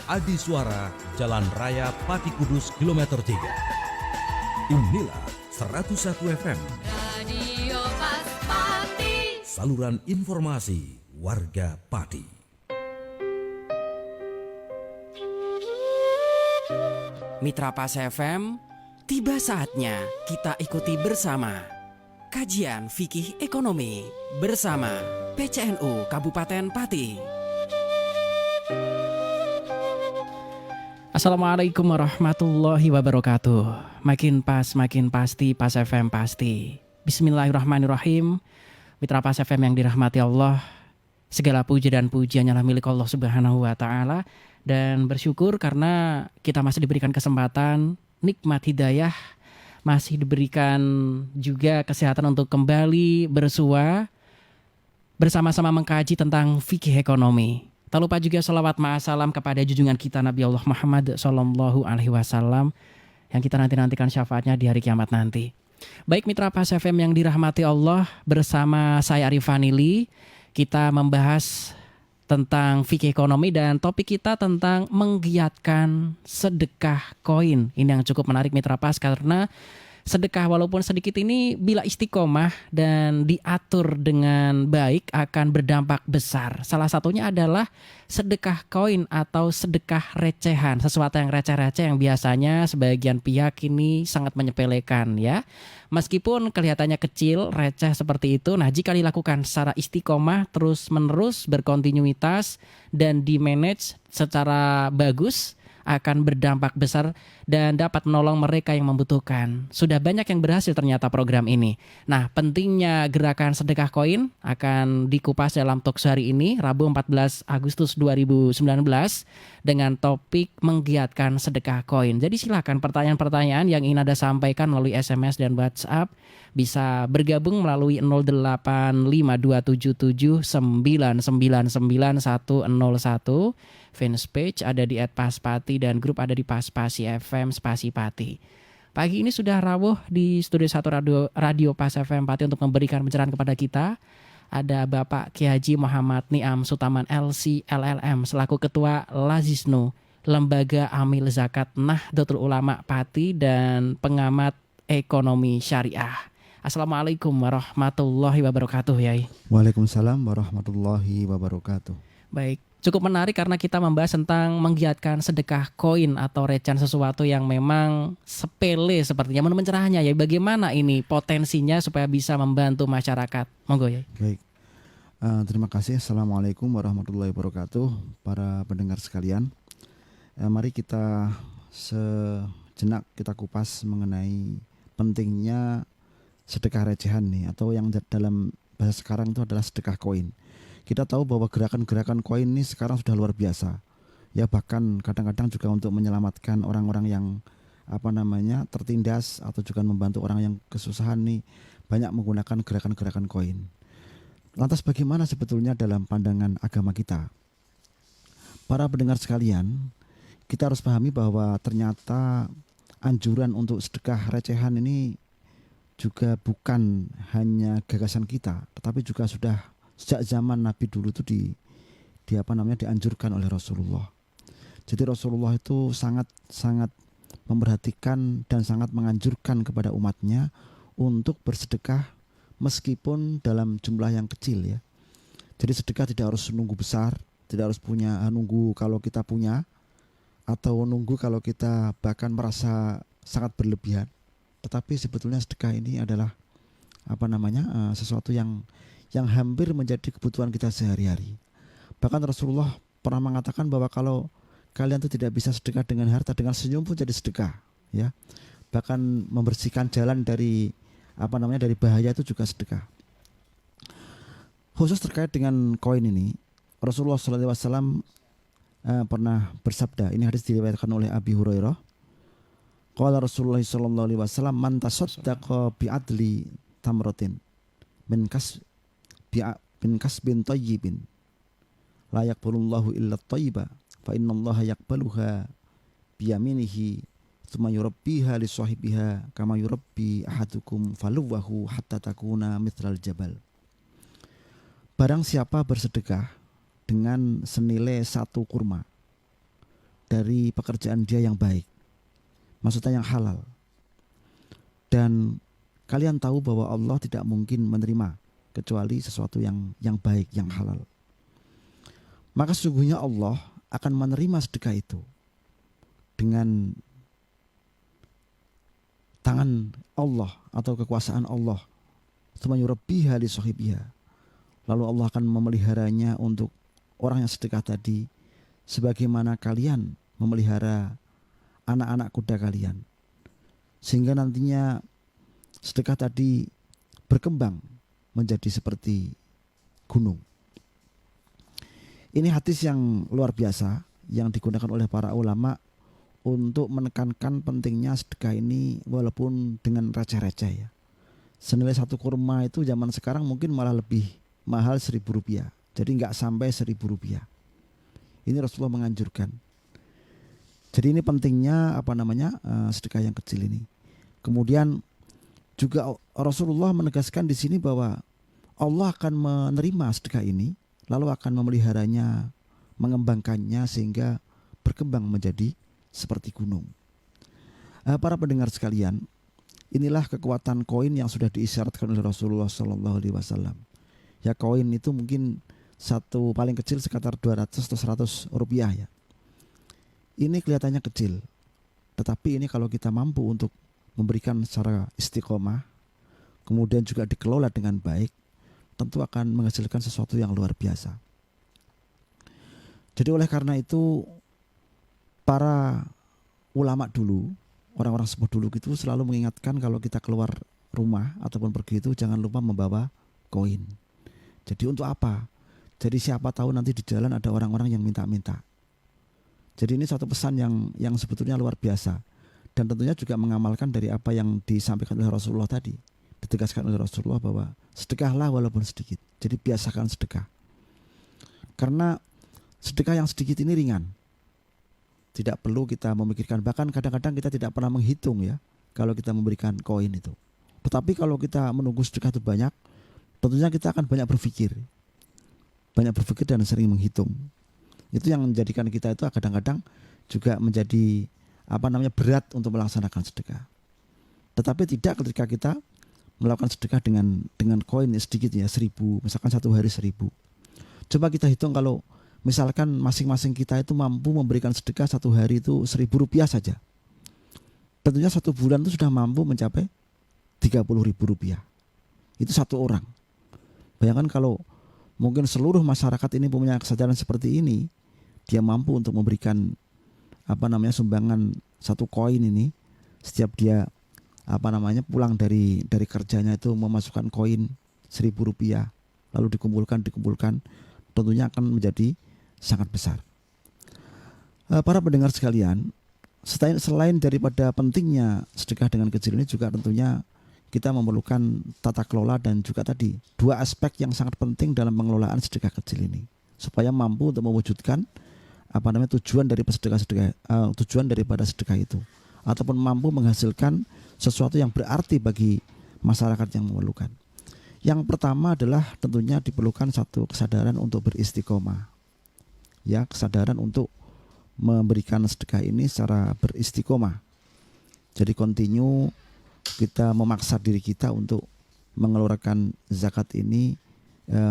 Adi Suara, Jalan Raya Pati Kudus, kilometer 3. Inilah 101 FM. Radio Pati. Saluran informasi warga Pati. Mitra Pas FM, tiba saatnya kita ikuti bersama kajian fikih ekonomi bersama PCNU Kabupaten Pati. Assalamualaikum warahmatullahi wabarakatuh. Makin pas, makin pasti, Pas FM pasti. Bismillahirrahmanirrahim. Mitra Pas FM yang dirahmati Allah, segala puji dan pujian hanyalah milik Allah Subhanahu wa taala, dan bersyukur karena kita masih diberikan kesempatan, nikmat hidayah, masih diberikan juga kesehatan untuk kembali bersua bersama-sama mengkaji tentang fikih ekonomi. Tak lupa juga salawat ma'asalam kepada junjungan kita Nabi Allah Muhammad Sallallahu Alaihi Wasallam yang kita nantikan syafaatnya di hari kiamat nanti. Baik Mitra Pas FM yang dirahmati Allah, bersama saya Arif Vanili, kita membahas tentang fikih ekonomi dan topik kita tentang menggiatkan sedekah koin. Ini yang cukup menarik Mitra Pas, karena sedekah walaupun sedikit ini bila istiqomah dan diatur dengan baik akan berdampak besar. Salah satunya adalah sedekah koin atau sedekah recehan, sesuatu yang receh-receh yang biasanya sebagian pihak ini sangat menyepelekan ya. Meskipun kelihatannya kecil, receh seperti itu, nah jika dilakukan secara istiqomah, terus-menerus, berkontinuitas dan di-manage secara bagus, akan berdampak besar dan dapat menolong mereka yang membutuhkan. Sudah banyak yang berhasil ternyata program ini. Nah, pentingnya gerakan sedekah koin akan dikupas dalam talkshow hari ini, Rabu 14 Agustus 2019, dengan topik menggiatkan sedekah koin. Jadi silakan pertanyaan-pertanyaan yang ingin Anda sampaikan melalui SMS dan WhatsApp bisa bergabung melalui 085277999101. Fanpage ada di @paspati dan grup ada di Paspasi FM Spasi Pati. Pagi ini sudah rawuh di studio 1 Radio Pas FM Pati untuk memberikan pencerahan kepada kita. Ada Bapak Kiai Haji Muhammad Niam Sutaman LC LLM selaku Ketua Lazisnu, Lembaga Amil Zakat Nahdlatul Ulama Pati dan pengamat ekonomi syariah. Assalamualaikum warahmatullahi wabarakatuh, Yai. Waalaikumsalam warahmatullahi wabarakatuh. Baik, cukup menarik karena kita membahas tentang menggiatkan sedekah koin atau recehan, sesuatu yang memang sepele sepertinya. Menurut pencerahannya ya, bagaimana ini potensinya supaya bisa membantu masyarakat? Monggo ya. Baik, terima kasih. Assalamualaikum warahmatullahi wabarakatuh. Para pendengar sekalian, mari kita sejenak kita kupas mengenai pentingnya sedekah recehan nih, atau yang dalam bahasa sekarang itu adalah sedekah koin. Kita tahu bahwa gerakan-gerakan koin ini sekarang sudah luar biasa. Ya, bahkan kadang-kadang juga untuk menyelamatkan orang-orang yang tertindas atau juga membantu orang yang kesusahan nih, banyak menggunakan gerakan-gerakan koin. Lantas bagaimana sebetulnya dalam pandangan agama kita? Para pendengar sekalian, kita harus pahami bahwa ternyata anjuran untuk sedekah recehan ini juga bukan hanya gagasan kita, tetapi juga sudah sejak zaman Nabi dulu itu dianjurkan oleh Rasulullah. Jadi Rasulullah itu sangat memperhatikan dan sangat menganjurkan kepada umatnya untuk bersedekah meskipun dalam jumlah yang kecil ya. Jadi sedekah tidak harus nunggu besar, tidak harus nunggu kalau kita punya, atau nunggu kalau kita bahkan merasa sangat berlebihan. Tetapi sebetulnya sedekah ini adalah sesuatu yang hampir menjadi kebutuhan kita sehari-hari. Bahkan Rasulullah pernah mengatakan bahwa kalau kalian itu tidak bisa sedekah dengan harta, dengan senyum pun jadi sedekah, ya. Bahkan membersihkan jalan dari dari bahaya itu juga sedekah. Khusus terkait dengan koin ini, Rasulullah SAW pernah bersabda, ini hadis diriwayatkan oleh Abi Hurairah. Qala Rasulullah SAW, man tasaddaqa bi'adli tamratin min kasbin tayyibin la yaqbalullahu illa at-tayyiba fa innallaha yaqbaluha biyaminihi tsumma yurabbiha li sahibiha kama yurabbi ahadukum faluwahu hatta takuna mithlal jabal. Barang siapa bersedekah dengan senilai 1 kurma, dari pekerjaan dia yang baik, maksudnya yang halal. Dan kalian tahu bahwa Allah tidak mungkin menerima kecuali sesuatu yang baik, yang halal. Maka sesungguhnya Allah akan menerima sedekah itu dengan tangan Allah atau kekuasaan Allah. Tsumma yurabbiha li sahibiha. Lalu Allah akan memeliharanya untuk orang yang sedekah tadi, sebagaimana kalian memelihara anak-anak kuda kalian, sehingga nantinya sedekah tadi berkembang menjadi seperti gunung. Ini hadis yang luar biasa yang digunakan oleh para ulama untuk menekankan pentingnya sedekah ini walaupun dengan receh-receh ya. Senilai satu kurma itu zaman sekarang mungkin malah lebih mahal Rp1.000. Jadi nggak sampai Rp1.000. Ini Rasulullah menganjurkan. Jadi ini pentingnya sedekah yang kecil ini. Kemudian juga Rasulullah menegaskan di sini bahwa Allah akan menerima sedekah ini, lalu akan memeliharanya, mengembangkannya sehingga berkembang menjadi seperti gunung. Para pendengar sekalian, inilah kekuatan koin yang sudah diisyaratkan oleh Rasulullah SAW. Ya, koin itu mungkin satu paling kecil sekitar 200 atau 100 rupiah ya. Ini kelihatannya kecil, tetapi ini kalau kita mampu untuk memberikan secara istiqomah, kemudian juga dikelola dengan baik, tentu akan menghasilkan sesuatu yang luar biasa. Jadi oleh karena itu para ulama dulu, orang-orang sepuh dulu itu selalu mengingatkan kalau kita keluar rumah ataupun pergi itu jangan lupa membawa koin. Jadi untuk apa? Jadi siapa tahu nanti di jalan ada orang-orang yang minta-minta. Jadi ini satu pesan yang sebetulnya luar biasa, dan tentunya juga mengamalkan dari apa yang disampaikan oleh Rasulullah tadi. Ditegaskan oleh Rasulullah bahwa sedekahlah walaupun sedikit. Jadi biasakan sedekah. Karena sedekah yang sedikit ini ringan. Tidak perlu kita memikirkan, bahkan kadang-kadang kita tidak pernah menghitung ya kalau kita memberikan koin itu. Tetapi kalau kita menunggu sedekah itu banyak, tentunya kita akan banyak berpikir dan sering menghitung. Itu yang menjadikan kita itu kadang-kadang juga menjadi berat untuk melaksanakan sedekah. Tetapi tidak ketika kita melakukan sedekah dengan koin sedikit ya, 1.000, misalkan satu hari 1.000. Coba kita hitung kalau misalkan masing-masing kita itu mampu memberikan sedekah satu hari itu Rp1.000 saja. Tentunya satu bulan itu sudah mampu mencapai Rp30.000. Itu satu orang. Bayangkan kalau mungkin seluruh masyarakat ini punya kesadaran seperti ini, dia mampu untuk memberikan sumbangan satu koin ini setiap dia pulang dari kerjanya itu memasukkan koin Rp1.000 lalu dikumpulkan, tentunya akan menjadi sangat besar. Para pendengar sekalian, selain daripada pentingnya sedekah dengan kecil ini, juga tentunya kita memerlukan tata kelola dan juga tadi dua aspek yang sangat penting dalam pengelolaan sedekah kecil ini, supaya mampu untuk mewujudkan tujuan daripada sedekah itu, ataupun mampu menghasilkan sesuatu yang berarti bagi masyarakat yang memerlukan. Yang pertama adalah tentunya diperlukan satu kesadaran untuk beristiqomah. Ya, kesadaran untuk memberikan sedekah ini secara beristiqomah. Jadi continue kita memaksa diri kita untuk mengeluarkan zakat ini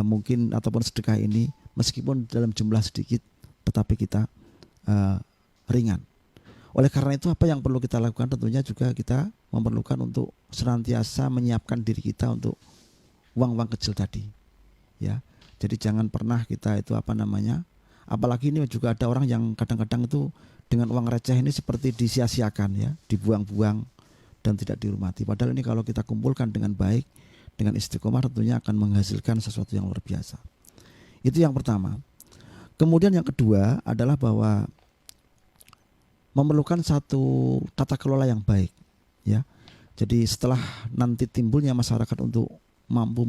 mungkin ataupun sedekah ini meskipun dalam jumlah sedikit, tetapi kita ringan. Oleh karena itu apa yang perlu kita lakukan, tentunya juga kita memerlukan untuk senantiasa menyiapkan diri kita untuk uang-uang kecil tadi. Ya. Jadi jangan pernah kita itu apalagi ini juga ada orang yang kadang-kadang itu dengan uang receh ini seperti disia-siakan ya, dibuang-buang dan tidak dihormati. Padahal ini kalau kita kumpulkan dengan baik, dengan istiqomah, tentunya akan menghasilkan sesuatu yang luar biasa. Itu yang pertama. Kemudian yang kedua adalah bahwa memerlukan satu tata kelola yang baik, ya. Jadi setelah nanti timbulnya masyarakat untuk mampu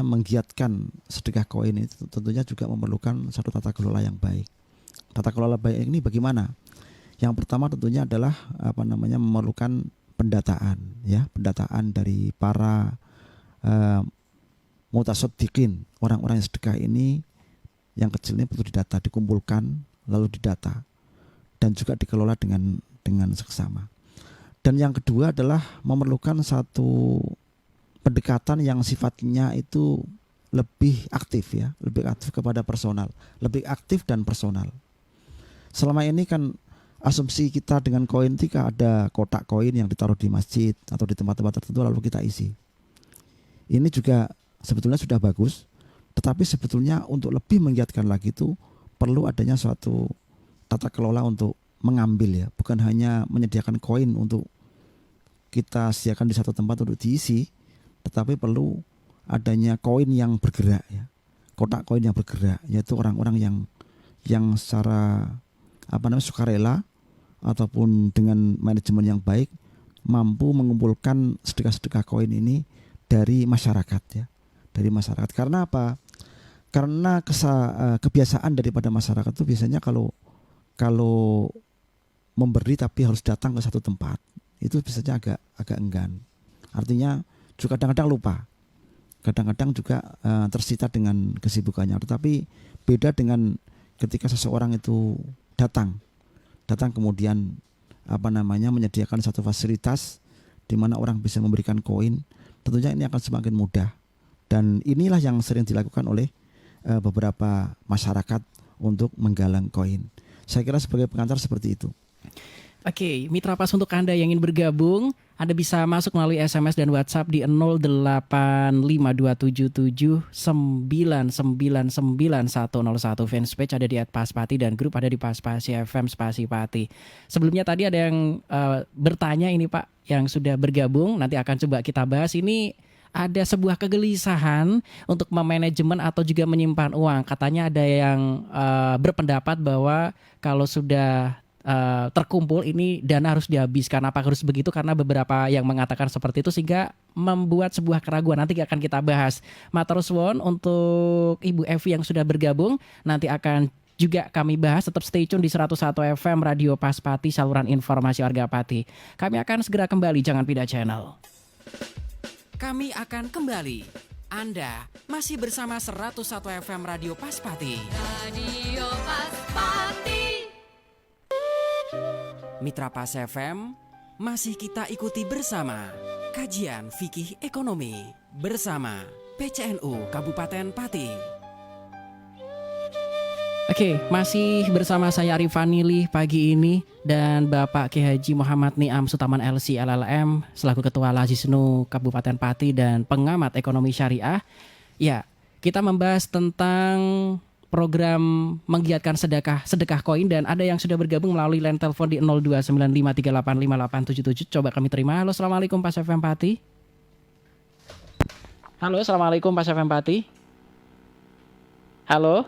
menggiatkan sedekah koin itu, tentunya juga memerlukan satu tata kelola yang baik. Tata kelola baik ini bagaimana? Yang pertama tentunya adalah memerlukan pendataan, ya, pendataan dari para mutasaddiqin, orang-orang yang sedekah ini yang kecil ini perlu didata, dikumpulkan, lalu didata dan juga dikelola dengan seksama. Dan yang kedua adalah memerlukan satu pendekatan yang sifatnya itu lebih aktif ya, lebih aktif kepada personal, lebih aktif dan personal. Selama ini kan asumsi kita dengan koin ketika ada kotak koin yang ditaruh di masjid atau di tempat-tempat tertentu lalu kita isi. Ini juga sebetulnya sudah bagus, tetapi sebetulnya untuk lebih menggiatkan lagi itu perlu adanya suatu tata kelola untuk mengambil ya, bukan hanya menyediakan koin untuk kita sediakan di satu tempat untuk diisi, tetapi perlu adanya koin yang bergerak ya, kotak koin yang bergerak, yaitu orang-orang yang secara sukarela ataupun dengan manajemen yang baik mampu mengumpulkan sedekah-sedekah koin ini dari masyarakat ya, dari masyarakat. Karena apa? Karena kebiasaan daripada masyarakat itu biasanya kalau memberi tapi harus datang ke satu tempat, itu biasanya agak enggan. Artinya juga kadang-kadang lupa, kadang-kadang juga tersita dengan kesibukannya. Tetapi beda dengan ketika seseorang itu datang kemudian menyediakan satu fasilitas di mana orang bisa memberikan koin, tentunya ini akan semakin mudah. Dan inilah yang sering dilakukan oleh beberapa masyarakat untuk menggalang koin. Saya kira sebagai pengantar seperti itu. Oke, Mitra Pas untuk Anda yang ingin bergabung, Anda bisa masuk melalui SMS dan WhatsApp di 08527799999101. Fanspage ada di @paspati dan grup ada di Paspasi FM Spasi Pati. Sebelumnya tadi ada yang bertanya ini Pak, yang sudah bergabung, nanti akan coba kita bahas. Ini ada sebuah kegelisahan untuk memanajemen atau juga menyimpan uang. Katanya ada yang berpendapat bahwa kalau sudah terkumpul ini dana harus dihabiskan. Apakah harus begitu? Karena beberapa yang mengatakan seperti itu sehingga membuat sebuah keraguan. Nanti akan kita bahas. Matur suwun untuk Ibu Evi yang sudah bergabung. Nanti akan juga kami bahas. Tetap stay tune di 101 FM Radio Paspati, saluran informasi warga Pati. Kami akan segera kembali, jangan pindah channel. Kami akan kembali. Anda masih bersama 101 FM Radio Paspati. Radio Paspati. Mitra Pas FM, masih kita ikuti bersama kajian fikih ekonomi bersama PCNU Kabupaten Pati. Oke, masih bersama saya Arif Vanili pagi ini dan Bapak Kiai Haji Muhammad Niam Sutaman LC LLM selaku Ketua Lazisnu Kabupaten Pati dan pengamat ekonomi syariah. Ya, kita membahas tentang program menggiatkan sedekah koin dan ada yang sudah bergabung melalui line telepon di 0295385877. Coba kami terima. Halo, assalamualaikum Pas FM Pati. Halo, assalamualaikum Pas FM Pati. Halo.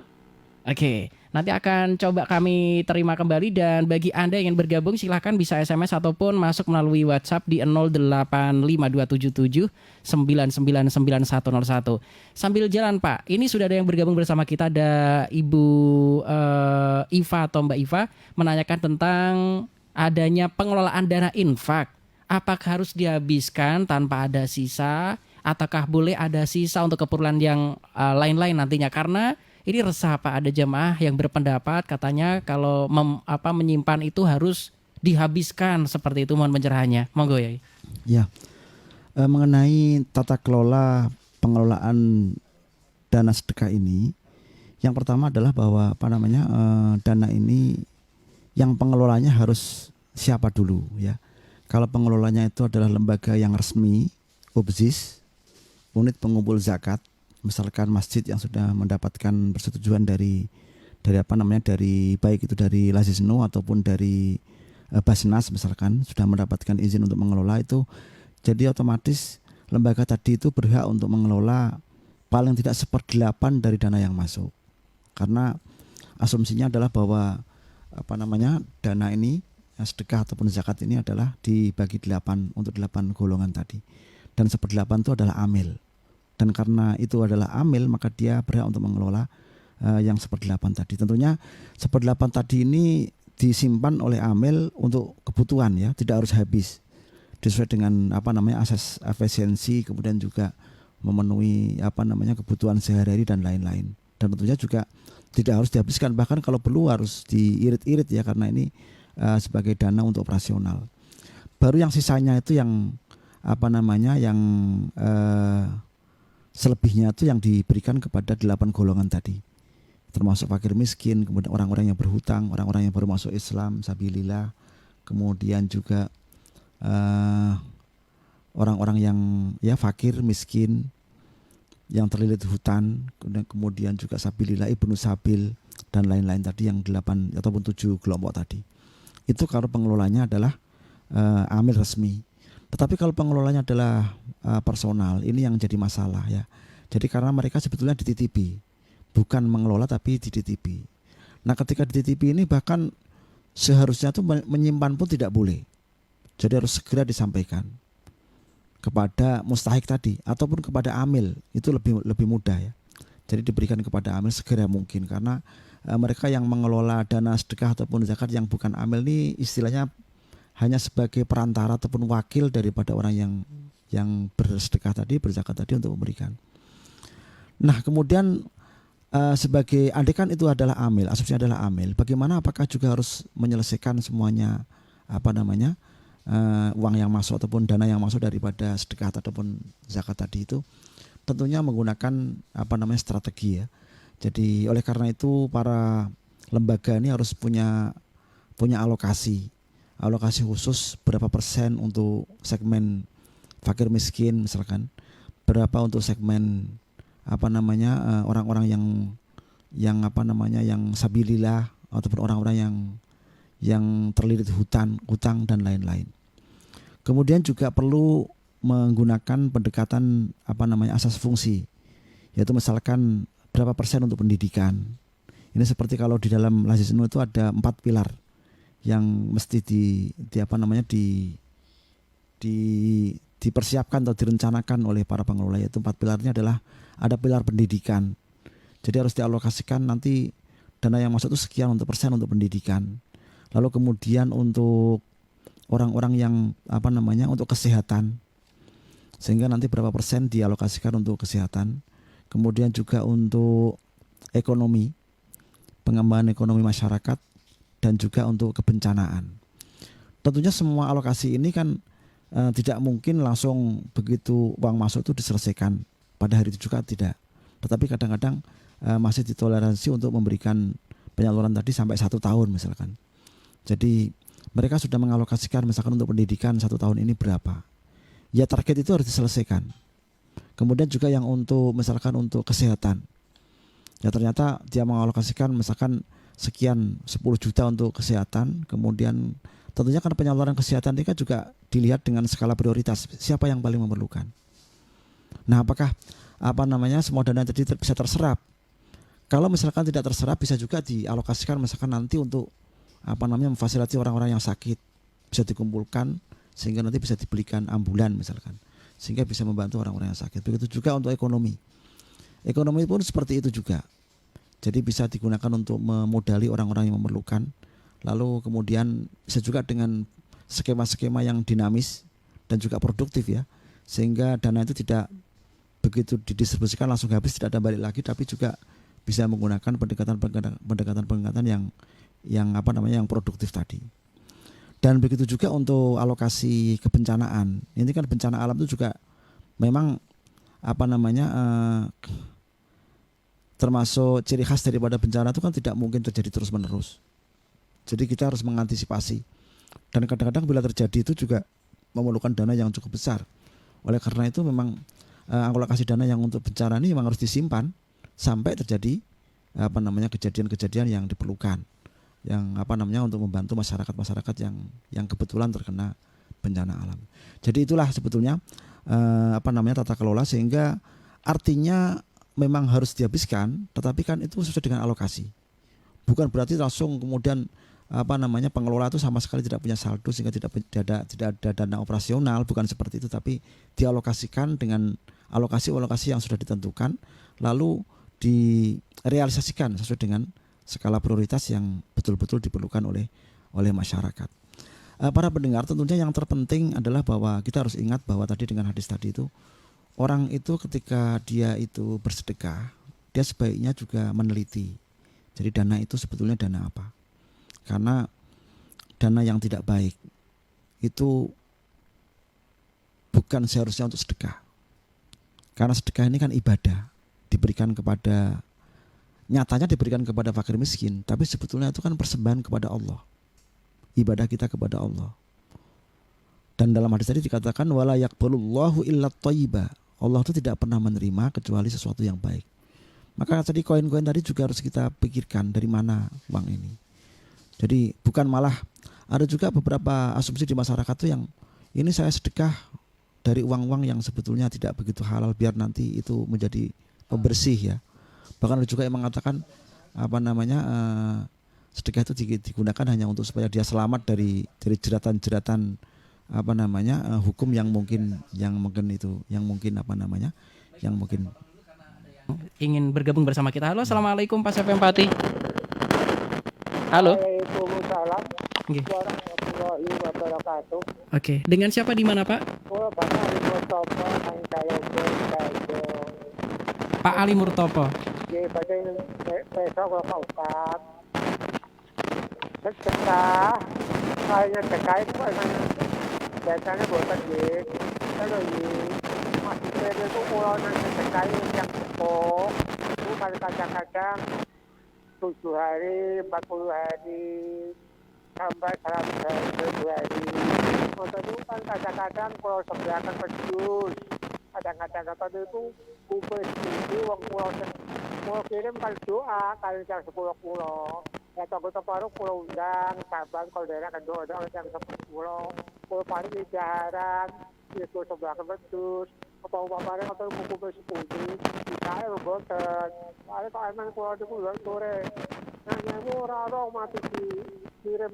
Oke, nanti akan coba kami terima kembali dan bagi Anda yang ingin bergabung silahkan bisa SMS ataupun masuk melalui WhatsApp di 085277999101. Sambil jalan Pak, ini sudah ada yang bergabung bersama kita, ada Ibu Iva atau Mbak Iva menanyakan tentang adanya pengelolaan dana infak. Apakah harus dihabiskan tanpa ada sisa ataukah boleh ada sisa untuk keperluan yang lain-lain nantinya? Karena ini resah Pak, ada jamaah yang berpendapat katanya kalau menyimpan itu harus dihabiskan seperti itu. Mohon pencerahannya. Monggo ya. Ya, mengenai tata kelola pengelolaan dana sedekah ini, yang pertama adalah bahwa dana ini yang pengelolanya harus siapa dulu ya. Kalau pengelolanya itu adalah lembaga yang resmi, UBZIS, unit pengumpul zakat, misalkan masjid yang sudah mendapatkan persetujuan dari baik itu dari Lazisnu ataupun dari Basnas misalkan sudah mendapatkan izin untuk mengelola itu, jadi otomatis lembaga tadi itu berhak untuk mengelola paling tidak 1/8 dari dana yang masuk. Karena asumsinya adalah bahwa dana ini sedekah ataupun zakat ini adalah dibagi 8 untuk 8 golongan tadi, dan 1/8 itu adalah amil. Dan karena itu adalah amil, maka dia berhak untuk mengelola yang 1/8 tadi. Tentunya 1/8 tadi ini disimpan oleh amil untuk kebutuhan ya, tidak harus habis. Sesuai dengan asas efisiensi, kemudian juga memenuhi kebutuhan sehari-hari dan lain-lain. dan tentunya juga tidak harus dihabiskan, bahkan kalau perlu harus diirit-irit ya, karena ini sebagai dana untuk operasional. Baru yang sisanya itu yang yang selebihnya itu yang diberikan kepada 8 golongan tadi, termasuk fakir miskin, kemudian orang-orang yang berhutang, orang-orang yang baru masuk Islam sabilillah, kemudian juga orang-orang yang ya fakir miskin yang terlilit hutan, kemudian juga sabilillah, ibnu sabil dan lain-lain tadi, yang 8 ataupun 7 kelompok tadi. Itu kalau pengelolanya adalah amil resmi. Tetapi kalau pengelolanya adalah personal, ini yang jadi masalah ya. Jadi karena mereka sebetulnya dititipi, bukan mengelola tapi dititipi. Nah, ketika dititipi ini bahkan seharusnya tuh menyimpan pun tidak boleh. Jadi harus segera disampaikan kepada mustahik tadi ataupun kepada amil, itu lebih mudah ya. Jadi diberikan kepada amil segera mungkin, karena mereka yang mengelola dana sedekah ataupun zakat yang bukan amil ini istilahnya hanya sebagai perantara ataupun wakil daripada orang yang bersedekah tadi, berzakat tadi untuk memberikan. Nah, kemudian sebagai andaikan itu adalah amil, asumsinya adalah amil, bagaimana, apakah juga harus menyelesaikan semuanya uang yang masuk ataupun dana yang masuk daripada sedekah ataupun zakat tadi itu? Tentunya menggunakan strategi ya. Jadi oleh karena itu para lembaga ini harus punya alokasi khusus, berapa persen untuk segmen fakir miskin misalkan, berapa untuk segmen orang-orang yang sabilillah ataupun orang-orang yang terlilit hutang dan lain-lain. Kemudian juga perlu menggunakan pendekatan asas fungsi, yaitu misalkan berapa persen untuk pendidikan. Ini seperti kalau di dalam Lazis Nur itu ada 4 pilar yang mesti dipersiapkan atau direncanakan oleh para pengelola, yaitu 4 pilarnya adalah ada pilar pendidikan. Jadi harus dialokasikan nanti dana yang masuk itu sekian untuk persen untuk pendidikan. Lalu kemudian untuk orang-orang yang untuk kesehatan, sehingga nanti berapa persen dialokasikan untuk kesehatan. Kemudian juga untuk ekonomi, pengembangan ekonomi masyarakat, dan juga untuk kebencanaan. Tentunya semua alokasi ini kan tidak mungkin langsung begitu uang masuk itu diselesaikan pada hari itu juga, tidak. Tetapi kadang-kadang masih ditoleransi untuk memberikan penyaluran tadi sampai 1 tahun misalkan. Jadi mereka sudah mengalokasikan misalkan untuk pendidikan 1 tahun ini berapa. Ya target itu harus diselesaikan. Kemudian juga yang untuk misalkan untuk kesehatan, ya ternyata dia mengalokasikan misalkan sekian 10 juta untuk kesehatan. Kemudian tentunya kan penyaluran kesehatan ini kan juga dilihat dengan skala prioritas, siapa yang paling memerlukan. Nah, apakah semua dana tadi bisa terserap? Kalau misalkan tidak terserap, bisa juga dialokasikan misalkan nanti untuk memfasilitasi orang-orang yang sakit, bisa dikumpulkan sehingga nanti bisa dibelikan ambulan misalkan, sehingga bisa membantu orang-orang yang sakit. Begitu juga untuk ekonomi pun seperti itu juga. Jadi bisa digunakan untuk memodali orang-orang yang memerlukan. Lalu kemudian bisa juga dengan skema-skema yang dinamis dan juga produktif ya, sehingga dana itu tidak begitu didistribusikan langsung habis, tidak ada balik lagi, tapi juga bisa menggunakan pendekatan yang produktif tadi. Dan begitu juga untuk alokasi kebencanaan. Ini kan bencana alam itu juga memang termasuk ciri khas daripada bencana itu kan tidak mungkin terjadi terus-menerus. Jadi kita harus mengantisipasi. Dan kadang-kadang bila terjadi itu juga memerlukan dana yang cukup besar. Oleh karena itu memang alokasi dana yang untuk bencana ini memang harus disimpan sampai terjadi kejadian-kejadian yang diperlukan, yang untuk membantu masyarakat yang kebetulan terkena bencana alam. Jadi itulah sebetulnya tata kelola, sehingga artinya memang harus dihabiskan, tetapi kan itu sesuai dengan alokasi. Bukan berarti langsung kemudian pengelola itu sama sekali tidak punya saldo sehingga tidak ada dana operasional, bukan seperti itu, tapi dialokasikan dengan alokasi yang sudah ditentukan, lalu direalisasikan sesuai dengan skala prioritas yang betul-betul diperlukan oleh masyarakat. Para pendengar, tentunya yang terpenting adalah bahwa kita harus ingat bahwa tadi dengan hadis tadi itu, orang itu ketika dia itu bersedekah, dia sebaiknya juga meneliti. Jadi dana itu sebetulnya dana apa? Karena dana yang tidak baik itu bukan seharusnya untuk sedekah. Karena sedekah ini kan ibadah, diberikan kepada, nyatanya diberikan kepada fakir miskin, tapi sebetulnya itu kan persembahan kepada Allah. Ibadah kita kepada Allah. Dan dalam hadis tadi dikatakan wala yaqbalullahu illa thayyiba. Allah itu tidak pernah menerima kecuali sesuatu yang baik. Maka tadi koin-koin tadi juga harus kita pikirkan dari mana uang ini. Jadi bukan malah, ada juga beberapa asumsi di masyarakat tuh yang ini saya sedekah dari uang-uang yang sebetulnya tidak begitu halal biar nanti itu menjadi pembersih ya. Bahkan ada juga yang mengatakan sedekah itu digunakan hanya untuk supaya dia selamat dari jeratan-jeratan hukum yang mungkin Ingin bergabung bersama kita. Halo, assalamualaikum Pak FM Pati. Halo. Waalaikumsalam Nggih. warahmatullahi wabarakatuh. Oke, dengan siapa di mana Pak? Kula Bapak Ali Mustofa ang Kalogo Kajo. Pak Ali Murtopo. Nggih badhe besok kula Pak Ustaz. Sedekah kayaknya terkait dengan biasanya boten nggih. Kalau nggih masih ada itu kula nang sedekah yang pokok itu kadang-kadang 7 hari, 40 hari, sampai 100 hari. Untuk itu kan kadang-kadang kalau sebelakan pedus, kadang-kadang itu kumpul sedikit, uang pulau kirim kan doa, kali yang 10 pulau. Ya takut paruh pulau undang, Sabang kalau daerah kan doa yang 10 pulau. Pulau paling di jaharan, itu sebelakan pedus. Apa kemarin atau buku bersepuluh saya robotan ada kok emang keluar di bulan sore nanya orang mati kirim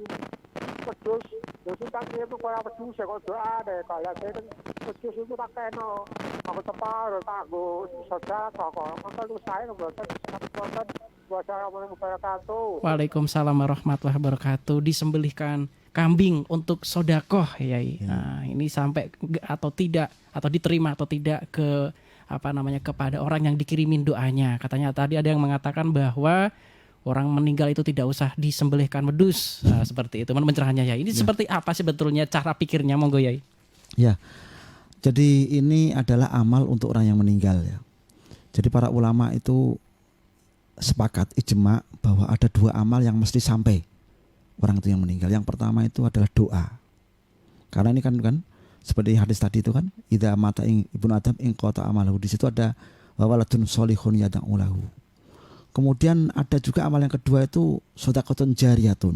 pedus terus tak kirim keluar pedus ya kok doa deh kalau saya kan pedus itu tak kena aku tepar tak go saudara kok maka lu saya robotan robotan wassalamualaikum warahmatullahi wabarakatuh. Waalaikumsalam warahmatullahi wabarakatuh. Disembelihkan kambing untuk sodakoh ya. Nah, ini sampai atau tidak atau diterima atau tidak kepada orang yang dikirimin doanya. Katanya tadi ada yang mengatakan bahwa orang meninggal itu tidak usah disembelihkan wedus. Nah, seperti itu pencerahannya ya. Ini seperti apa sebetulnya cara pikirnya monggo Yai? Ya. Jadi ini adalah amal untuk orang yang meninggal ya. Jadi para ulama itu sepakat ijma bahwa ada 2 amal yang mesti sampai orang itu yang meninggal. Yang pertama itu adalah doa. Karena ini kan seperti hadis tadi itu kan, idza mata ibnu adam in qata amalahu. Di situ ada waladun sholihun yad'u lahu. Kemudian ada juga amal yang kedua itu shadaqatun jariyatun.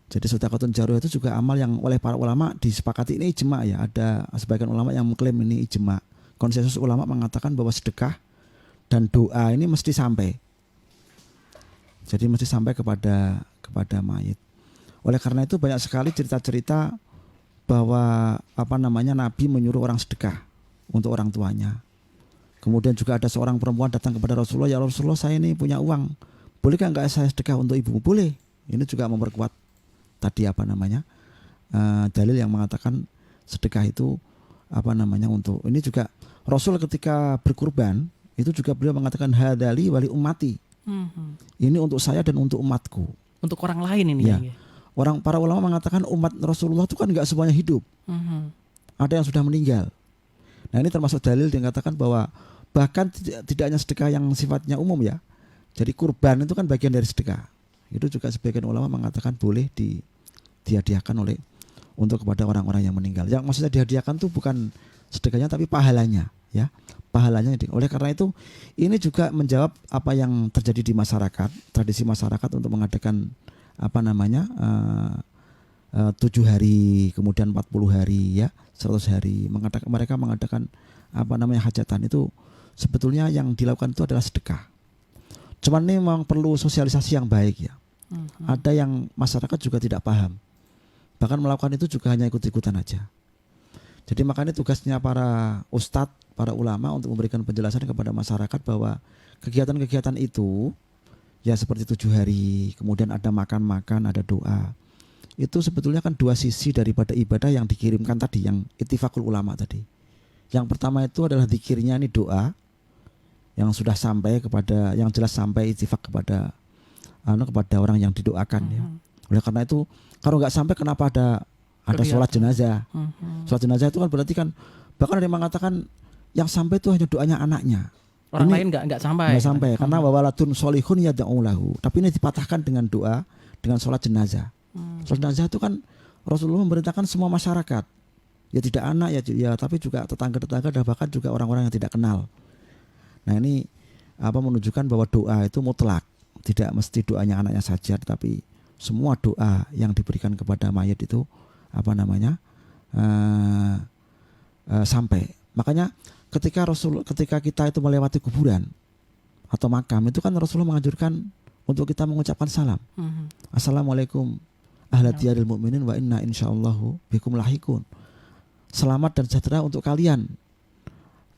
Jadi shadaqatun jariyah itu juga amal yang oleh para ulama disepakati ini ijma ya. Ada sebagian ulama yang mengklaim ini ijma. Konsensus ulama mengatakan bahwa sedekah dan doa ini mesti sampai. Jadi mesti sampai kepada mayit. Oleh karena itu banyak sekali cerita-cerita bahwa Nabi menyuruh orang sedekah untuk orang tuanya. Kemudian juga ada seorang perempuan datang kepada Rasulullah, ya Rasulullah saya ini punya uang, bolehkah enggak saya sedekah untuk ibumu? Boleh. Ini juga memperkuat tadi dalil yang mengatakan sedekah itu untuk ini juga Rasul ketika berkurban itu juga beliau mengatakan hadali wali ummati. Ini untuk saya dan untuk umatku. Untuk orang lain ini ya. Ya. Para ulama mengatakan umat Rasulullah itu kan enggak semuanya hidup. Ada yang sudah meninggal. Nah ini termasuk dalil yang mengatakan bahwa bahkan tidak hanya sedekah yang sifatnya umum ya. Jadi kurban itu kan bagian dari sedekah. Itu juga sebagian ulama mengatakan boleh dihadiahkan untuk kepada orang-orang yang meninggal. Yang maksudnya dihadiahkan itu bukan sedekahnya tapi pahalanya ya. Pahalanya. Oleh karena itu ini juga menjawab apa yang terjadi di masyarakat, tradisi masyarakat untuk mengadakan 7 hari, kemudian 40 hari ya, 100 hari. Mereka mengadakan hajatan itu sebetulnya yang dilakukan itu adalah sedekah. Cuman ini memang perlu sosialisasi yang baik ya. Ada yang masyarakat juga tidak paham. Bahkan melakukan itu juga hanya ikut-ikutan aja. Jadi makanya tugasnya para ustadz, para ulama untuk memberikan penjelasan kepada masyarakat bahwa kegiatan-kegiatan itu ya seperti 7 hari, kemudian ada makan-makan, ada doa. Itu sebetulnya kan 2 sisi daripada ibadah yang dikirimkan tadi, yang ittifaqul ulama tadi. Yang pertama itu adalah zikirnya ini doa. yang sudah sampai kepada, yang jelas sampai ittifaq kepada kepada orang yang didoakan ya. Oleh karena itu kalau nggak sampai, kenapa ada sholat jenazah? Sholat jenazah itu kan berarti kan, bahkan ada yang mengatakan yang sampai itu hanya doanya anaknya. Orang Ini lain nggak sampai. Nggak sampai karena wawalatun solihun yad'u lahu. Tapi ini dipatahkan dengan doa, dengan sholat jenazah. Sholat jenazah itu kan Rasulullah memerintahkan semua masyarakat. Ya tidak anak ya tapi juga tetangga-tetangga dan bahkan juga orang-orang yang tidak kenal. Nah ini menunjukkan bahwa doa itu mutlak. Tidak mesti doanya anaknya saja, tetapi semua doa yang diberikan kepada mayit itu sampai. Makanya ketika kita itu melewati kuburan atau makam itu kan Rasulullah menganjurkan untuk kita mengucapkan salam. Assalamualaikum ahla diyaril mu'minin wa inna insyaallahu bikum lahikun. Selamat dan sejahtera untuk kalian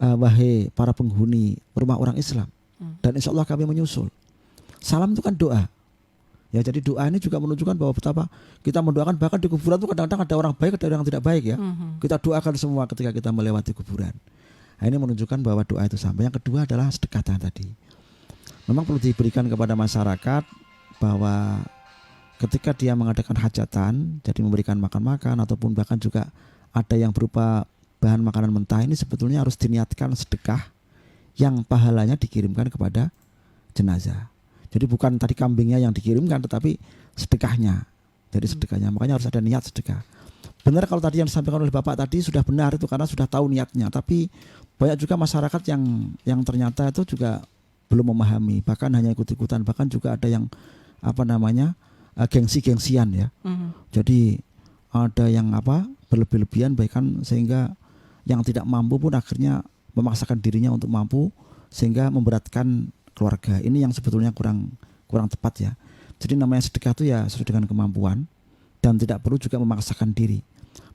wahai para penghuni rumah orang Islam, dan insya Allah kami menyusul. Salam itu kan doa. Ya, jadi doa ini juga menunjukkan bahwa betapa kita mendoakan, bahkan di kuburan itu kadang-kadang ada orang baik, ada orang tidak baik ya. Kita doakan semua ketika kita melewati kuburan. Nah, ini menunjukkan bahwa doa itu sampai. Yang kedua adalah sedekah tadi. Memang perlu diberikan kepada masyarakat bahwa ketika dia mengadakan hajatan, jadi memberikan makan-makan ataupun bahkan juga ada yang berupa bahan makanan mentah, ini sebetulnya harus diniatkan sedekah yang pahalanya dikirimkan kepada jenazah. Jadi bukan tadi kambingnya yang dikirimkan, tetapi sedekahnya. Jadi sedekahnya, makanya harus ada niat sedekah. Benar kalau tadi yang disampaikan oleh Bapak tadi sudah benar itu karena sudah tahu niatnya. Tapi banyak juga masyarakat yang ternyata itu juga belum memahami, bahkan hanya ikut-ikutan, bahkan juga ada yang gengsi-gengsian ya. Jadi ada yang berlebih-lebihan, bahkan sehingga yang tidak mampu pun akhirnya memaksakan dirinya untuk mampu sehingga memberatkan keluarga. Ini yang sebetulnya kurang tepat ya. Jadi namanya sedekah itu ya sesuai dengan kemampuan dan tidak perlu juga memaksakan diri.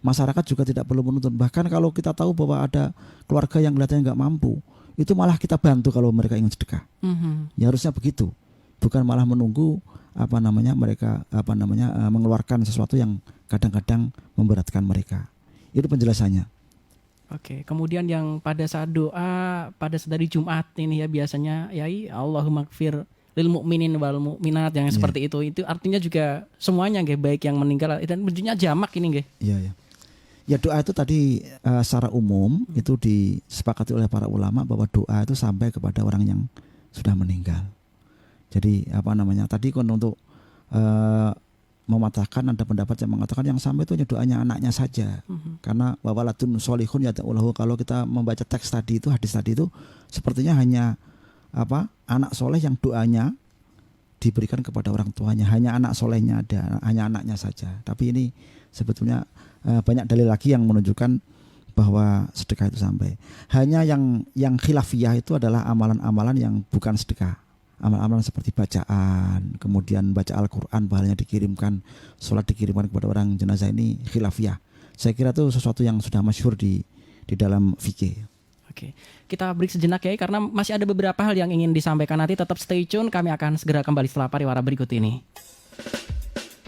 Masyarakat juga tidak perlu menuntut. Bahkan kalau kita tahu bahwa ada keluarga yang kelihatannya nggak mampu, itu malah kita bantu kalau mereka ingin sedekah. Ya harusnya begitu. Bukan malah menunggu mereka mengeluarkan sesuatu yang kadang-kadang memberatkan mereka. Itu penjelasannya. Oke, kemudian yang pada saat doa pada saat dari Jumat ini ya biasanya yai Allahumma gfir lil mu'minin wal mu'minat yang seperti itu artinya juga semuanya nggih, baik yang meninggal dan bentuknya jamak ini nggih. Iya ya. Ya doa itu tadi secara umum itu disepakati oleh para ulama bahwa doa itu sampai kepada orang yang sudah meninggal. Jadi tadi kan untuk mematahkan, ada pendapat yang mengatakan yang sampai itu hanya doanya anaknya saja. Karena wawalatun solihun yad'u lahu, kalau kita membaca teks tadi itu, hadis tadi itu sepertinya hanya anak soleh yang doanya diberikan kepada orang tuanya, hanya anak solehnya ada, hanya anaknya saja. Tapi ini sebetulnya banyak dalil lagi yang menunjukkan bahwa sedekah itu sampai. Hanya yang khilafiyah itu adalah amalan-amalan yang bukan sedekah. Amalan-amalan seperti bacaan, kemudian baca Al-Quran, pahalanya dikirimkan, sholat dikirimkan kepada orang jenazah, ini khilafiyah. Saya kira itu sesuatu yang sudah masyhur di dalam fikih. Oke, kita break sejenak ya, karena masih ada beberapa hal yang ingin disampaikan. Nanti tetap stay tune, kami akan segera kembali setelah pariwara berikut ini.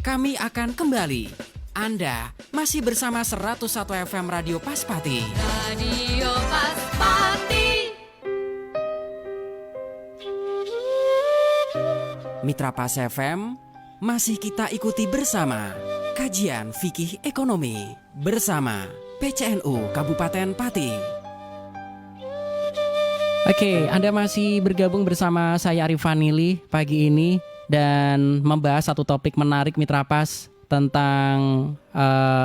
Kami akan kembali. Anda masih bersama 101 FM Radio Paspati. Radio Paspati. Mitra Pas FM, masih kita ikuti bersama kajian fikih ekonomi bersama PCNU Kabupaten Pati. Oke, Anda masih bergabung bersama saya Arif Vanili pagi ini dan membahas satu topik menarik Mitra Pas tentang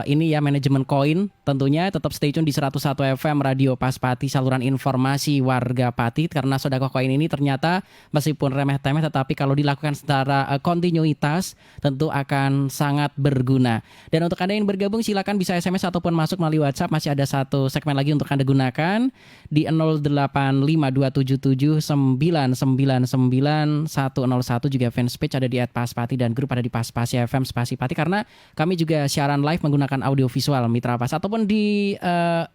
ini ya, manajemen koin. Tentunya tetap stay tune di 101 FM Radio Paspati, saluran informasi warga Pati, karena sedekah koin ini ternyata meskipun remeh-temeh tetapi kalau dilakukan secara kontinuitas tentu akan sangat berguna. Dan untuk Anda yang bergabung silakan bisa SMS ataupun masuk melalui WhatsApp. Masih ada satu segmen lagi untuk Anda gunakan di 08527799990101, juga fanpage ada di @paspati dan grup ada di Paspasi FM Spasi Pati, karena kami juga siaran live menggunakan audio visual Mitra Pas ataupun di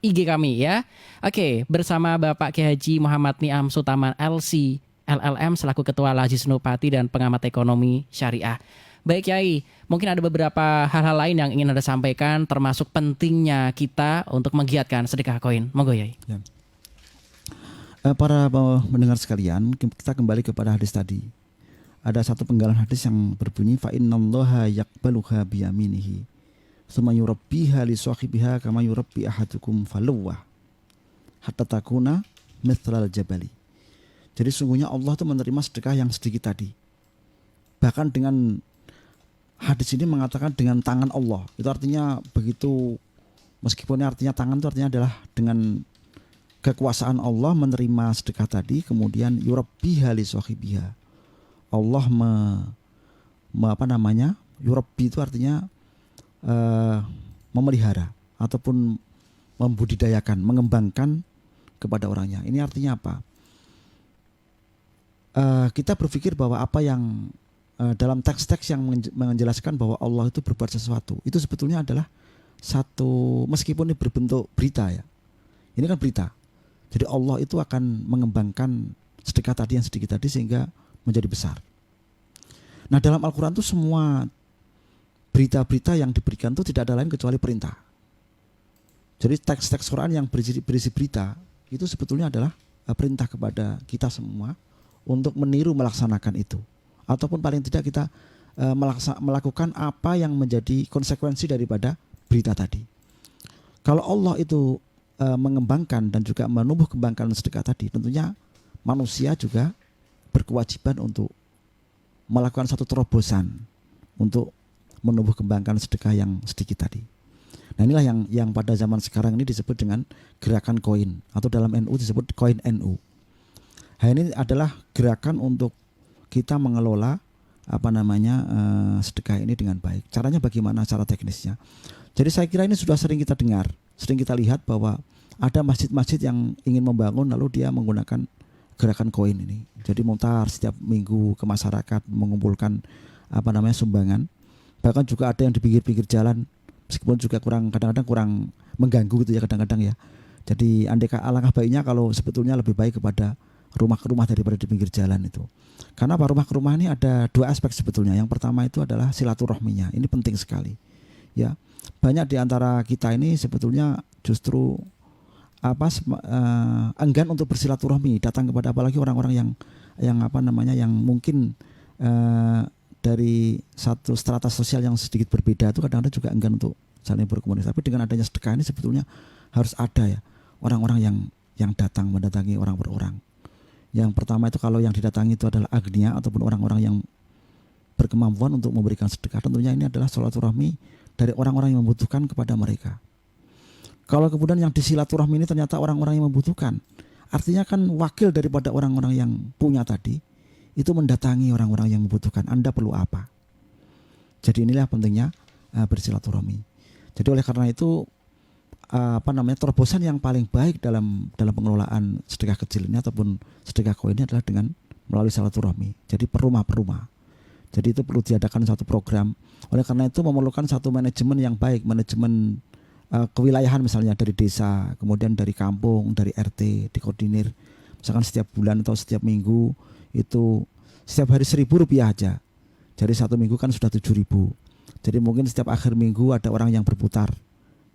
IG kami ya. Oke, bersama Bapak Kiai Haji Muhammad Niam Sutaman LC LLM selaku Ketua Lajis Nupati dan pengamat ekonomi syariah. Baik Yai, mungkin ada beberapa hal-hal lain yang ingin Anda sampaikan termasuk pentingnya kita untuk menggiatkan sedekah koin. Monggo Yai. Ya. Para mendengar sekalian, kita kembali kepada hadis tadi. Ada satu penggalan hadis yang berbunyi fa innallaha yaqbaluha biyaminihi tsumma yurabbiha li sahibiha kama yurabbi ahadukum faluwah hatta takuna mithlal jabali. Jadi sungguhnya Allah itu menerima sedekah yang sedikit tadi. Bahkan dengan hadis ini mengatakan dengan tangan Allah. Itu artinya begitu, meskipun artinya tangan itu artinya adalah dengan kekuasaan Allah menerima sedekah tadi, kemudian yurabbiha li sahibiha. Allah yurabbi itu artinya memelihara ataupun membudidayakan, mengembangkan kepada orangnya. Ini artinya apa? Kita berpikir bahwa apa yang dalam teks-teks yang menjelaskan bahwa Allah itu berbuat sesuatu, itu sebetulnya adalah satu, meskipun ini berbentuk berita ya. Ini kan berita. Jadi Allah itu akan mengembangkan sedekah tadi yang sedikit tadi sehingga menjadi besar. Nah, dalam Al-Quran itu semua berita-berita yang diberikan itu tidak ada lain kecuali perintah. Jadi teks-teks Quran yang berisi berita itu sebetulnya adalah perintah kepada kita semua untuk meniru melaksanakan itu. Ataupun paling tidak kita melakukan apa yang menjadi konsekuensi daripada berita tadi. Kalau Allah itu mengembangkan dan juga menumbuh kembangkan sedekah tadi, tentunya manusia juga berkewajiban untuk melakukan satu terobosan untuk menumbuh kembangkan sedekah yang sedikit tadi. Nah, inilah yang pada zaman sekarang ini disebut dengan gerakan koin, atau dalam NU disebut koin NU. Nah, ini adalah gerakan untuk kita mengelola sedekah ini dengan baik. Caranya bagaimana? Cara teknisnya. Jadi saya kira ini sudah sering kita dengar, sering kita lihat bahwa ada masjid-masjid yang ingin membangun lalu dia menggunakan gerakan koin ini. Jadi mutar setiap minggu ke masyarakat mengumpulkan sumbangan. Bahkan juga ada yang di pinggir-pinggir jalan, meskipun juga kadang-kadang kurang mengganggu gitu ya kadang-kadang ya. Jadi alangkah baiknya kalau sebetulnya lebih baik kepada rumah ke rumah daripada di pinggir jalan itu. Karena rumah ke rumah ini ada dua aspek sebetulnya. Yang pertama itu adalah silaturahminya. Ini penting sekali. Ya. Banyak di antara kita ini sebetulnya justru enggan untuk bersilaturahmi, datang kepada apalagi orang-orang yang mungkin dari satu strata sosial yang sedikit berbeda itu kadang-kadang juga enggan untuk saling berkomunikasi. Tapi dengan adanya sedekah ini sebetulnya harus ada ya orang-orang yang datang mendatangi orang per orang. Yang pertama itu kalau yang didatangi itu adalah agnia ataupun orang-orang yang berkemampuan untuk memberikan sedekah, tentunya ini adalah silaturahmi dari orang-orang yang membutuhkan kepada mereka. Kalau kemudian yang disilaturahmi ini ternyata orang-orang yang membutuhkan, artinya kan wakil daripada orang-orang yang punya tadi itu mendatangi orang-orang yang membutuhkan. Anda perlu apa? Jadi inilah pentingnya bersilaturahmi. Jadi oleh karena itu terobosan yang paling baik dalam pengelolaan sedekah kecil ini ataupun sedekah koin ini adalah dengan melalui silaturahmi. Jadi per rumah. Jadi itu perlu diadakan satu program. Oleh karena itu memerlukan satu manajemen yang baik, manajemen kewilayahan misalnya dari desa, kemudian dari kampung, dari RT, dikoordinir. Misalkan setiap bulan atau setiap minggu itu setiap hari Rp1.000 aja. Jadi satu minggu kan sudah 7.000. Jadi mungkin setiap akhir minggu ada orang yang berputar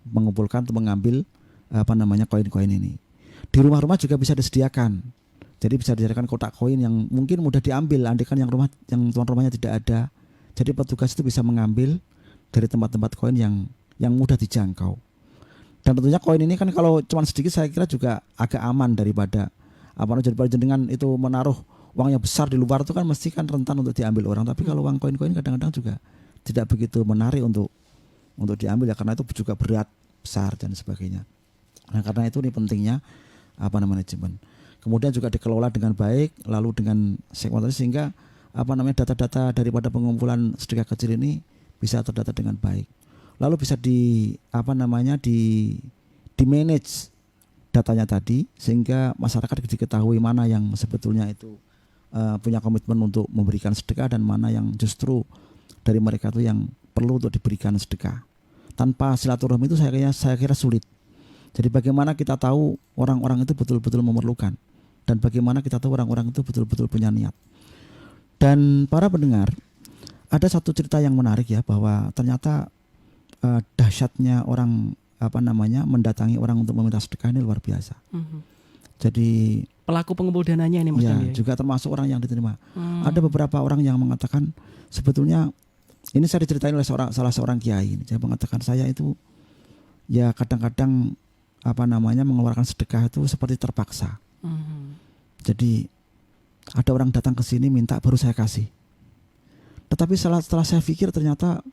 mengumpulkan atau mengambil koin-koin ini. Di rumah-rumah juga bisa disediakan. Jadi bisa disediakan kotak koin yang mungkin mudah diambil, andaikan yang tuan rumahnya tidak ada. Jadi petugas itu bisa mengambil dari tempat-tempat koin yang mudah dijangkau. Dan tentunya koin ini kan kalau cuma sedikit saya kira juga agak aman daripada jenengan itu menaruh uang yang besar di luar itu kan mesti kan rentan untuk diambil orang. Tapi kalau uang koin-koin kadang-kadang juga tidak begitu menarik untuk diambil ya, karena itu juga berat, besar dan sebagainya. Nah, karena itu ini pentingnya manajemen. Kemudian juga dikelola dengan baik, lalu dengan segmentasi sehingga data-data daripada pengumpulan sedekah kecil ini bisa terdata dengan baik. Lalu bisa di manage datanya tadi sehingga masyarakat diketahui mana yang sebetulnya itu punya komitmen untuk memberikan sedekah dan mana yang justru dari mereka itu yang perlu untuk diberikan sedekah. Tanpa silaturahmi itu saya kira sulit. Jadi bagaimana kita tahu orang-orang itu betul-betul memerlukan dan bagaimana kita tahu orang-orang itu betul-betul punya niat. Dan para pendengar, ada satu cerita yang menarik ya, bahwa ternyata dahsyatnya orang mendatangi orang untuk meminta sedekah ini luar biasa. Jadi pelaku pengumpul dananya ini Mas Ya, Kiai. juga termasuk orang yang diterima. Ada beberapa orang yang mengatakan sebetulnya ini saya diceritain oleh salah seorang kiai. Dia mengatakan saya itu ya kadang-kadang mengeluarkan sedekah itu seperti terpaksa. Jadi ada orang datang ke sini minta baru saya kasih. Tetapi setelah saya pikir ternyata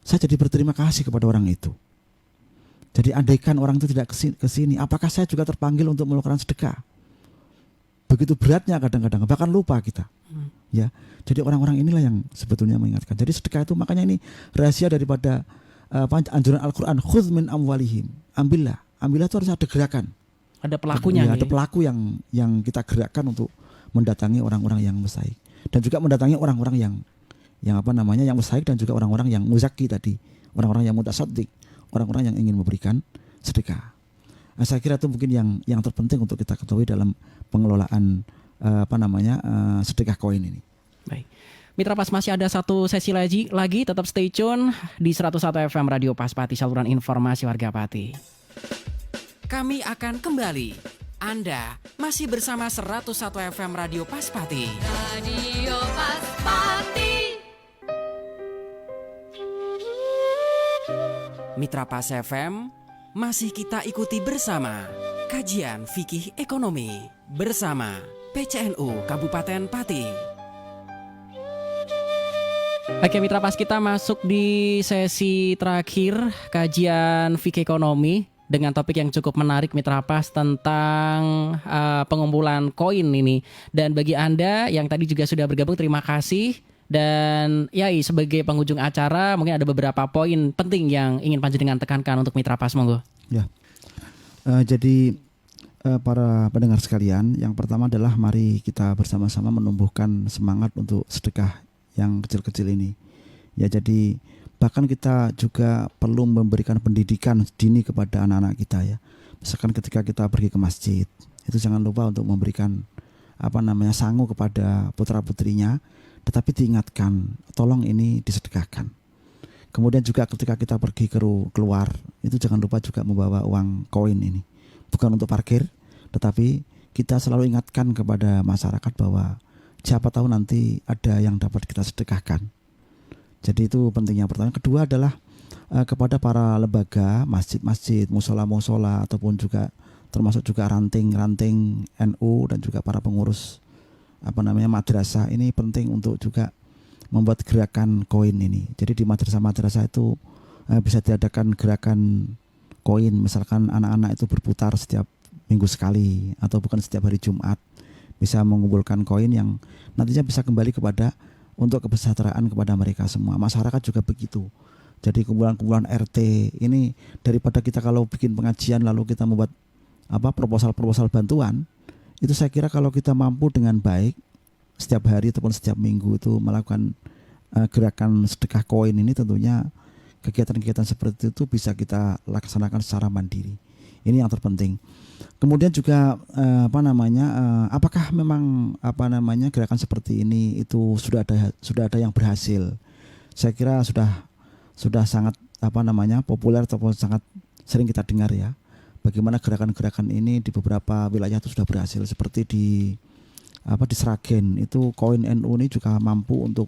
saya jadi berterima kasih kepada orang itu. Jadi andaikan orang itu tidak ke sini, apakah saya juga terpanggil untuk melakukan sedekah? Begitu beratnya kadang-kadang, bahkan lupa kita. Ya, jadi orang-orang inilah yang sebetulnya mengingatkan. Jadi sedekah itu makanya ini rahasia daripada anjuran Al-Quran. Khudz min amwalihim. Ambillah itu harus ada gerakan. Ada pelakunya. Ada pelaku yang kita gerakkan untuk mendatangi orang-orang yang musaik dan juga mendatangi orang-orang yang musaik dan juga orang-orang yang muzaki tadi, orang-orang yang mutasaddiq, orang-orang yang ingin memberikan sedekah. Nah, saya kira itu mungkin yang terpenting untuk kita ketahui dalam pengelolaan sedekah koin ini. Baik. Mitra Pas, masih ada satu sesi lagi, tetap stay tune di 101 FM Radio Paspati, saluran informasi warga Pati. Kami akan kembali. Anda masih bersama 101 FM Radio Paspati. Radio Paspati. Mitra Pas FM, masih kita ikuti bersama kajian fikih ekonomi bersama PCNU Kabupaten Pati. Oke Mitra Pas, kita masuk di sesi terakhir kajian fikih ekonomi dengan topik yang cukup menarik Mitra Pas tentang pengumpulan koin ini. Dan bagi Anda yang tadi juga sudah bergabung, terima kasih. Dan Yai sebagai penghujung acara mungkin ada beberapa poin penting yang ingin Panjenengan tekankan untuk Mitra Pas, monggo. Ya, jadi para pendengar sekalian, yang pertama adalah mari kita bersama-sama menumbuhkan semangat untuk sedekah yang kecil-kecil ini. Ya, jadi bahkan kita juga perlu memberikan pendidikan dini kepada anak-anak kita ya. Misalkan ketika kita pergi ke masjid, itu jangan lupa untuk memberikan sangu kepada putra-putrinya, tetapi diingatkan, tolong ini disedekahkan. Kemudian juga ketika kita pergi keluar, itu jangan lupa juga membawa uang koin ini. Bukan untuk parkir, tetapi kita selalu ingatkan kepada masyarakat bahwa siapa tahu nanti ada yang dapat kita sedekahkan. Jadi itu pentingnya pertama. Kedua adalah kepada para lembaga, masjid-masjid, musola-musola, ataupun juga termasuk juga ranting-ranting NU dan juga para pengurus madrasah, ini penting untuk juga membuat gerakan koin ini. Jadi di madrasah-madrasah itu bisa diadakan gerakan koin, misalkan anak-anak itu berputar setiap minggu sekali atau bukan setiap hari Jumat, bisa mengumpulkan koin yang nantinya bisa kembali kepada untuk kesejahteraan kepada mereka semua. Masyarakat juga begitu. Jadi kumpulan-kumpulan RT ini, daripada kita kalau bikin pengajian lalu kita membuat proposal bantuan, itu saya kira kalau kita mampu dengan baik setiap hari ataupun setiap minggu itu melakukan gerakan sedekah koin ini, tentunya kegiatan-kegiatan seperti itu bisa kita laksanakan secara mandiri. Ini yang terpenting. Kemudian juga apakah memang gerakan seperti ini itu sudah ada yang berhasil? Saya kira sudah sangat populer ataupun sangat sering kita dengar ya. Bagaimana gerakan-gerakan ini di beberapa wilayah itu sudah berhasil, seperti di Sragen itu koin NU ini juga mampu untuk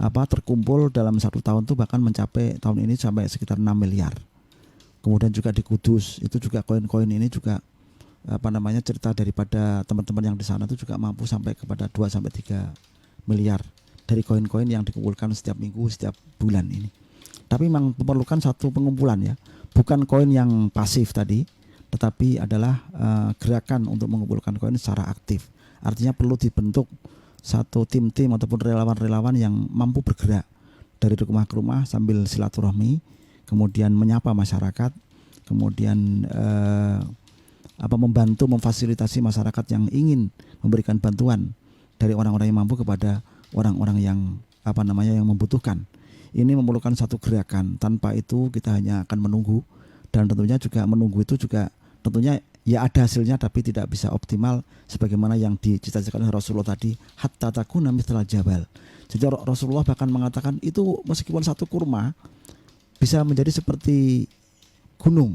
terkumpul dalam 1 tahun itu bahkan mencapai tahun ini sampai sekitar 6 miliar. Kemudian juga di Kudus itu juga koin-koin ini juga cerita daripada teman-teman yang di sana itu juga mampu sampai kepada 2 sampai 3 miliar dari koin-koin yang dikumpulkan setiap minggu, setiap bulan ini. Tapi memang memerlukan satu pengumpulan ya, bukan koin yang pasif tadi, tetapi adalah gerakan untuk mengumpulkan koin secara aktif. Artinya perlu dibentuk satu tim-tim ataupun relawan-relawan yang mampu bergerak dari rumah ke rumah sambil silaturahmi, kemudian menyapa masyarakat, kemudian membantu memfasilitasi masyarakat yang ingin memberikan bantuan dari orang-orang yang mampu kepada orang-orang yang yang membutuhkan. Ini memerlukan satu gerakan. Tanpa itu kita hanya akan menunggu, dan tentunya juga menunggu itu juga tentunya ya ada hasilnya tapi tidak bisa optimal sebagaimana yang dicita-citakan oleh Rasulullah tadi, hatta takuna mithla jabal. Jadi Rasulullah bahkan mengatakan itu meskipun satu kurma bisa menjadi seperti gunung.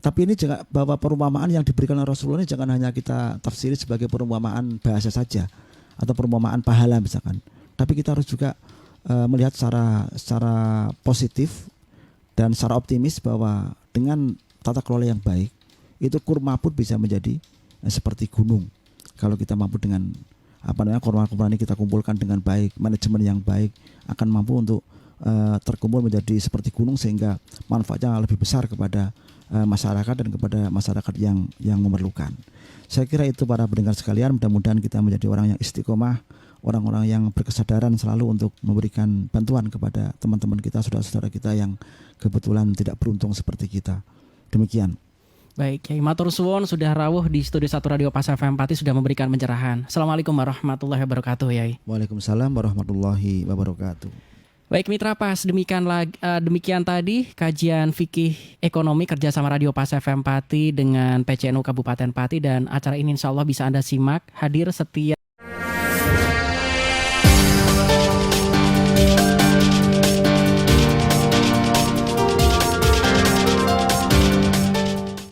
Tapi ini juga bahwa perumpamaan yang diberikan oleh Rasulullah ini jangan hanya kita tafsiri sebagai perumpamaan bahasa saja atau perumpamaan pahala misalkan. Tapi kita harus juga melihat secara positif dan secara optimis bahwa dengan tata kelola yang baik itu kurma pun bisa menjadi seperti gunung. Kalau kita mampu dengan kurma-kurma ini kita kumpulkan dengan baik, manajemen yang baik akan mampu untuk terkumpul menjadi seperti gunung sehingga manfaatnya lebih besar kepada masyarakat dan kepada masyarakat yang memerlukan. Saya kira itu para pendengar sekalian, mudah-mudahan kita menjadi orang yang istiqomah, orang-orang yang berkesadaran selalu untuk memberikan bantuan kepada teman-teman kita, saudara-saudara kita yang kebetulan tidak beruntung seperti kita. Demikian. Baik, Kiai matur suwun sudah rawuh di studio 1 Radio Pas FM Pati sudah memberikan pencerahan. Assalamualaikum warahmatullahi wabarakatuh, Yai. Waalaikumsalam warahmatullahi wabarakatuh. Baik Mitra Pas, demikian tadi kajian fikih ekonomi kerjasama Radio Pas FM Pati dengan PCNU Kabupaten Pati, dan acara ini insya Allah bisa Anda simak hadir setiap